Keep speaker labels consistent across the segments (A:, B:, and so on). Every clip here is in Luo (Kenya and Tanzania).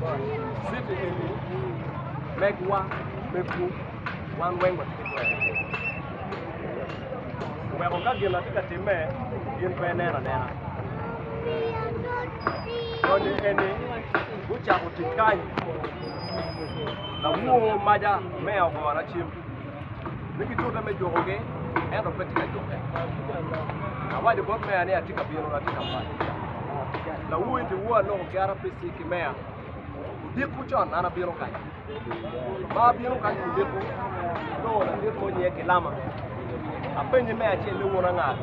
A: City ini megwa meku wan wengo tikwe. Wego ka gila tika time gin pe nena. Koni eni ucha utikanyi na wuo maja mea ogora chim. Niki tuka me jogoge endo petika joge. Awadi bot mea ni atika biro na tika mbali. La wuo indi wuo no kiara pesi kimea. Udiku chon ana biro kanyi. Ma biro kanyi udiku. No na udiku nye kilama. Apenye mea chele wona ngado.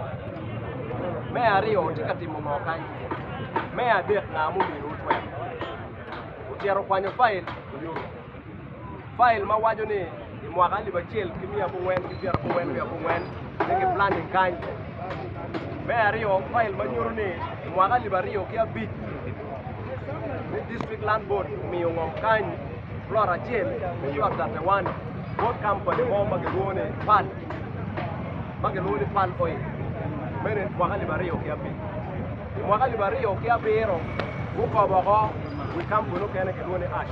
A: Mea rio tika timo mokanyi. Mea dek na mu biro utwe. Utiaro kwanyo file ma wajo ni imwaga liba chel kimia bungwen kipiaro bungwen ya bungwen nigi planning kanyi. Mea rio file ma nyuru ni imwaga liba rio kia bit ni district land board miyo ngom kanyi flora chel miyo 31 board company mo magelone pal oil mene imwaga liba rio kia bit imwaga liba rio kia biro uko bogo wikampu no kene kelone ash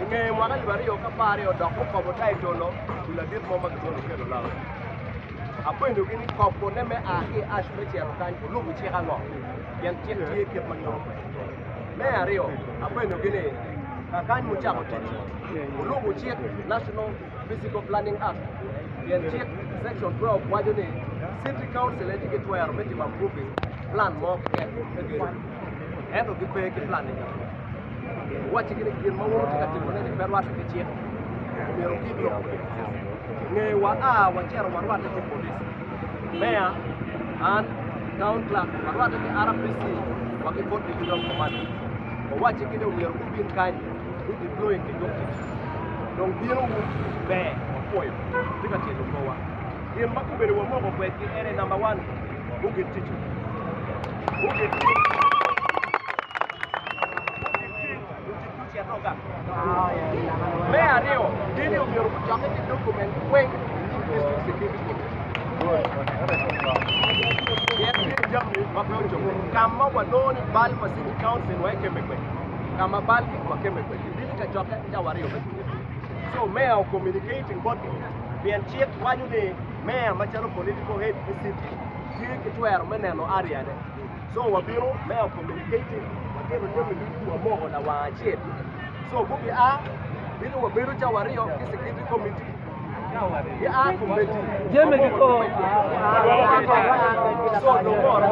A: inge mwaga liba rio kapari odoko kobo taitolo ila dit mo magelone kelo lawa apendo gini kopo neme ahi ash mechero kanyi lugu chika ngo yan tie kip manyo me ario apendo gini kakanyi muchako titi lugu chik National Physical Planning Act yan chik section 12 wajo ni City Council eti kitwero meti approving plan mo kege endo gipe ki plan ni wachi gini gin mawuro tika tiko nene perwata ki chik mero kiblo nge wa chero warwata ki police Mayor and town clerk warwata ki RPC wakipot ki kidom komando wachi gini umero kubin kanyi deploying ki dokti dong biro be apoyo tika tiko kowa gin makubere wa mogo kweki ere number 1 bugi tichu me ario dini umero kuchaka ki document kweng district security kama wadoni bali ma city council wa kemekwe kama bali wa kemekwe dini kachoka ja wario so mayor communicating body bien chief wanyu ni mayor machalo political head city ki twero meneno area de so wabiro mayor communicating wakero nyomi wa mogo na wa chief so bugi a dini wabiro ja wario ki security committee ya committee
B: jeme kiko
A: so no more